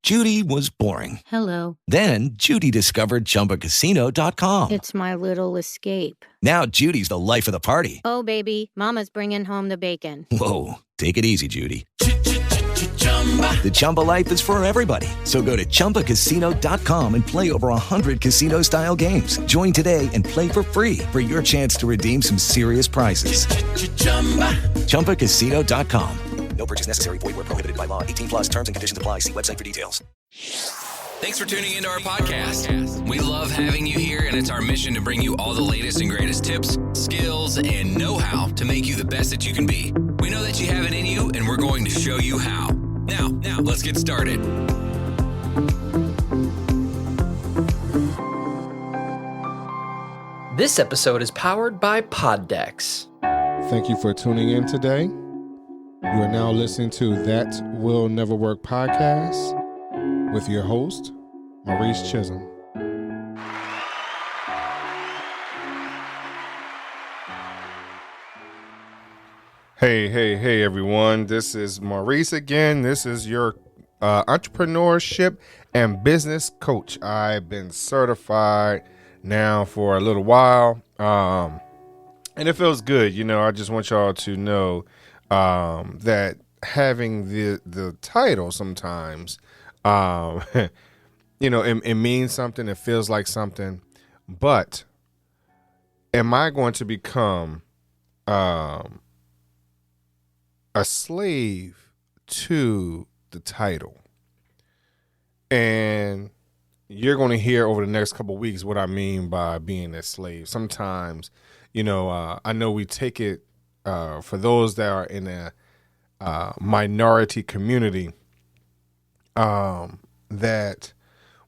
Judy was boring. Hello. Then Judy discovered ChumbaCasino.com. It's my little escape. Now Judy's the life of the party. Oh, baby, mama's bringing home the bacon. Whoa, take it easy, Judy. The Chumba life is for everybody. So go to ChumbaCasino.com and play over 100 casino-style games. Join today and play for free for your chance to redeem some serious prizes. ChumbaCasino.com. No purchase necessary. Void where prohibited by law. 18 plus terms and conditions apply. See website for details. Thanks for tuning into our podcast. We love having you here, and it's our mission to bring you all the latest and greatest tips, skills, and know-how to make you the best that you can be. We know that you have it in you, and we're going to show you how. Now, let's get started. This episode is powered by Poddex. Thank you for tuning in today. You are now listening to That Will Never Work podcast with your host, Maurice Chisholm. Hey, everyone. This is Maurice again. This is your entrepreneurship and business coach. I've been certified now for a little while, and it feels good. You know, I just want y'all to know that having the title sometimes, you know, it means something. It feels like something. But am I going to become a slave to the title? And you're going to hear over the next couple of weeks what I mean by being a slave. Sometimes, you know, I know we take it for those that are in a minority community, that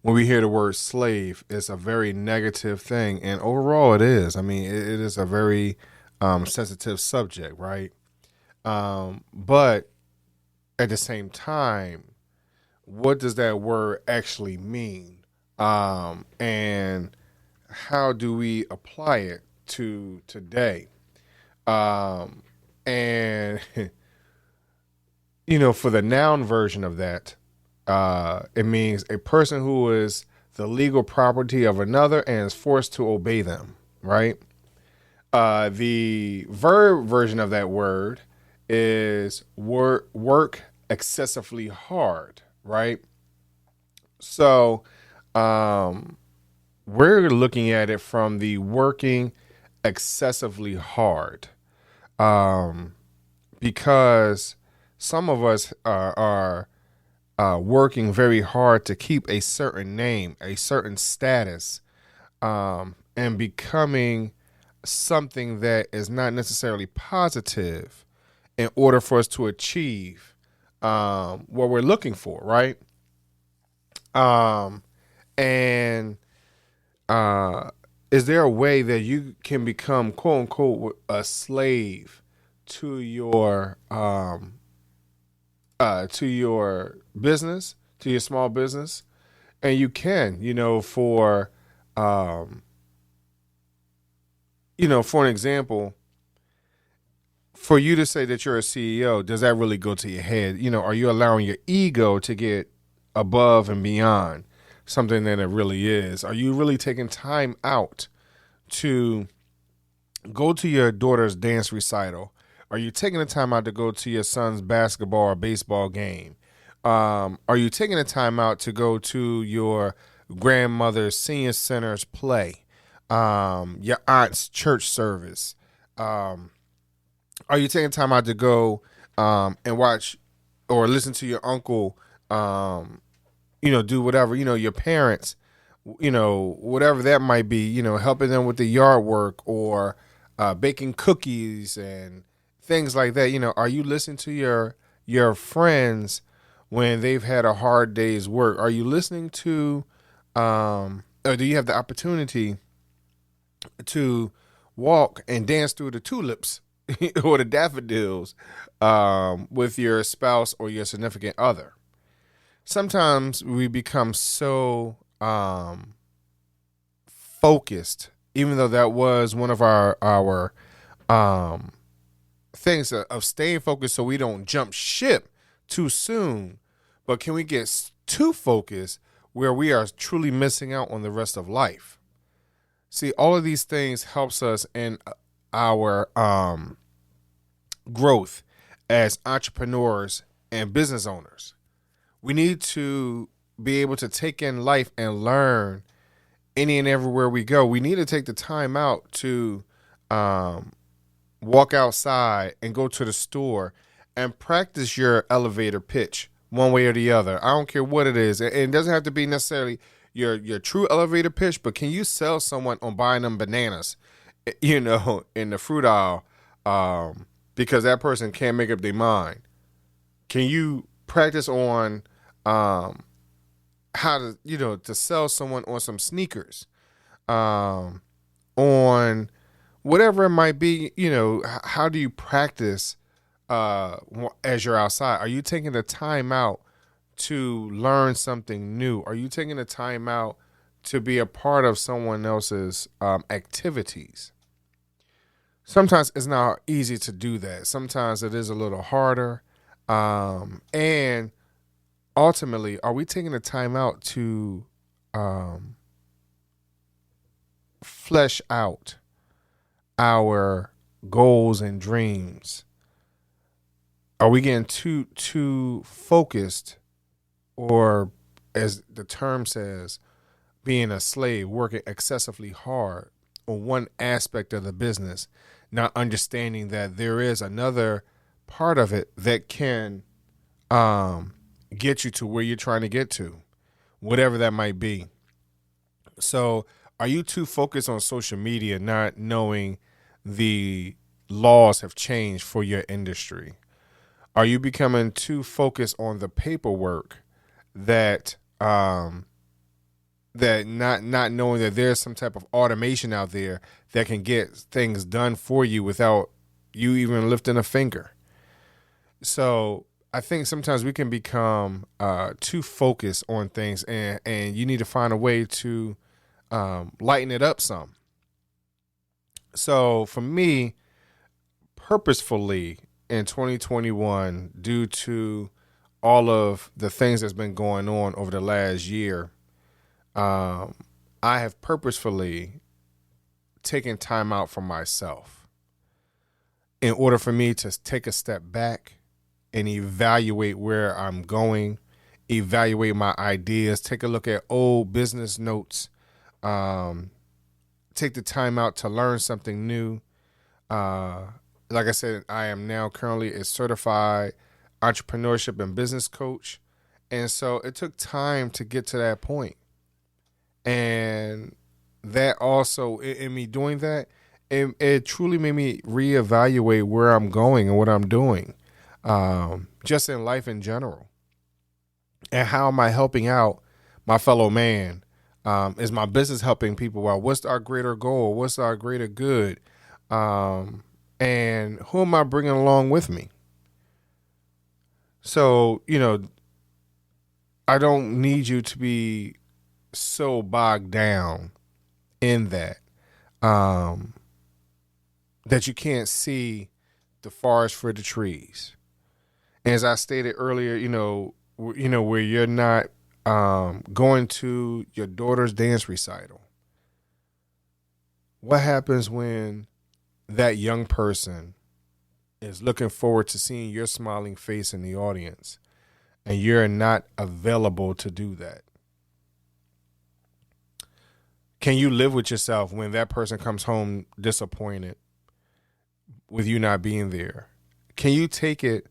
when we hear the word slave, it's a very negative thing. And overall it is. I mean, it is a very sensitive subject, right? But at the same time, what does that word actually mean? And how do we apply it to today? And, you know, for the noun version of that, it means a person who is the legal property of another and is forced to obey them, right? The verb version of that word is work excessively hard, right? So we're looking at it from the working excessively hard, because some of us are working very hard to keep a certain name, a certain status, and becoming something that is not necessarily positive in order for us to achieve what we're looking for, right? And is there a way that you can become, quote unquote, a slave to your business, to your small business? And you can, you know, for an example, for you to say that you're a CEO, does that really go to your head? You know, are you allowing your ego to get above and beyond something that it really is? Are you really taking time out to go to your daughter's dance recital? Are you taking the time out to go to your son's basketball or baseball game? Are you taking the time out to go to your grandmother's senior center's play? Your aunt's church service? Are you taking time out to go and watch or listen to your uncle, do whatever, your parents, whatever that might be, helping them with the yard work or baking cookies and things like that? Are you listening to your friends when they've had a hard day's work? Are you listening to, or do you have the opportunity to walk and dance through the tulips or the daffodils with your spouse or your significant other? Sometimes we become so focused, even though that was one of our things of staying focused so we don't jump ship too soon. But can we get too focused where we are truly missing out on the rest of life. See, all of these things helps us in our growth as entrepreneurs and business owners. We need to be able to take in life and learn any and everywhere we go. We need to take the time out to walk outside and go to the store and practice your elevator pitch one way or the other. I don't care what it is. And it doesn't have to be necessarily your true elevator pitch, but can you sell someone on buying them bananas, in the fruit aisle, because that person can't make up their mind? Can you practice on how to, to sell someone on some sneakers, on whatever it might be? How do you practice as you're outside? Are you taking the time out to learn something new? Are you taking the time out to be a part of someone else's activities? Sometimes it's not easy to do that. Sometimes it is a little harder. And ultimately, are we taking the time out to flesh out our goals and dreams? Are we getting too focused, or as the term says, being a slave, working excessively hard on one aspect of the business, not understanding that there is another part of it that can get you to where you're trying to get to, whatever that might be? So are you too focused on social media, not knowing the laws have changed for your industry? Are you becoming too focused on the paperwork that that not knowing that there's some type of automation out there that can get things done for you without you even lifting a finger? So I think sometimes we can become too focused on things, and you need to find a way to lighten it up some. So for me, purposefully in 2021, due to all of the things that's been going on over the last year, I have purposefully taken time out for myself in order for me to take a step back and evaluate where I'm going, evaluate my ideas, take a look at old business notes, take the time out to learn something new. Like I said, I am now currently a certified entrepreneurship and business coach. And so it took time to get to that point. And that also, in me doing that, it truly made me reevaluate where I'm going and what I'm doing, just in life in general. And how am I helping out my fellow man? Is my business helping people out? What's our greater goal? What's our greater good? And who am I bringing along with me? So, I don't need you to be so bogged down in that, that you can't see the forest for the trees. And as I stated earlier, where you're not going to your daughter's dance recital. What happens when that young person is looking forward to seeing your smiling face in the audience and you're not available to do that? Can you live with yourself when that person comes home disappointed with you not being there? Can you take it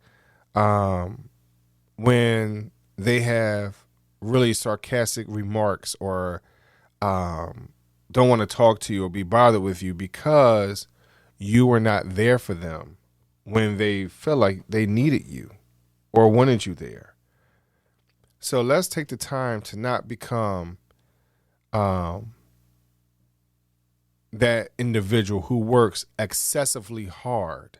when they have really sarcastic remarks or don't want to talk to you or be bothered with you because you were not there for them when they felt like they needed you or wanted you there? So let's take the time to not become that individual who works excessively hard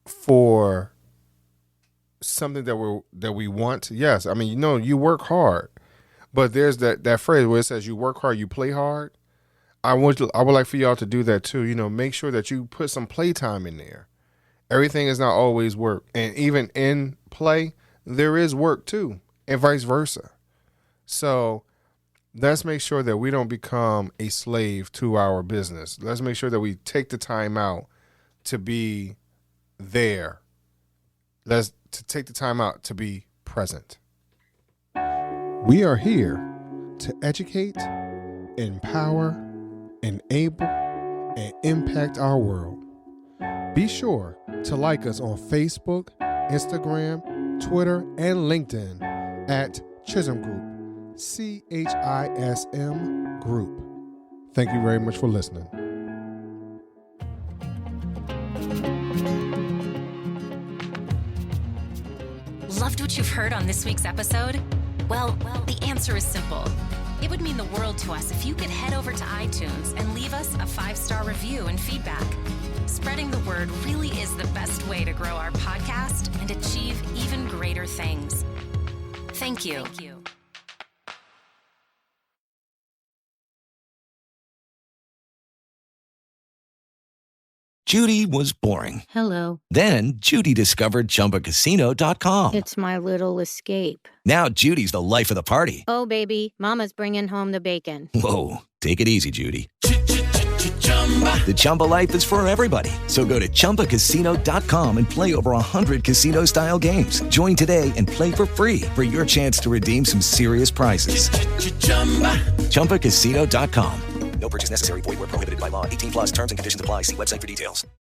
for something that we want. Yes, I mean, you work hard, but there's that phrase where it says you work hard, you play hard. I would like for y'all to do that too. Make sure that you put some playtime in there Everything is not always work. And even in play, there is work too, and vice versa. So let's make sure that we don't become a slave to our business. Let's make sure that we take the time out to be there. Let's take the time out to be present. We are here to educate, empower, enable, and impact our world. Be sure to like us on Facebook, Instagram, Twitter, and LinkedIn at Chisholm Group, CHISM Group. Thank you very much for listening. Loved what you've heard on this week's episode? Well, the answer is simple. It would mean the world to us if you could head over to iTunes and leave us a 5-star review and feedback. Spreading the word really is the best way to grow our podcast and achieve even greater things. Thank you. Judy was boring. Hello. Then Judy discovered ChumbaCasino.com. It's my little escape. Now Judy's the life of the party. Oh, baby, mama's bringing home the bacon. Whoa, take it easy, Judy. The Chumba life is for everybody. So go to ChumbaCasino.com and play over 100 casino-style games. Join today and play for free for your chance to redeem some serious prizes. ChumbaCasino.com. No purchase necessary. Void where prohibited by law. 18+ terms and conditions apply. See website for details.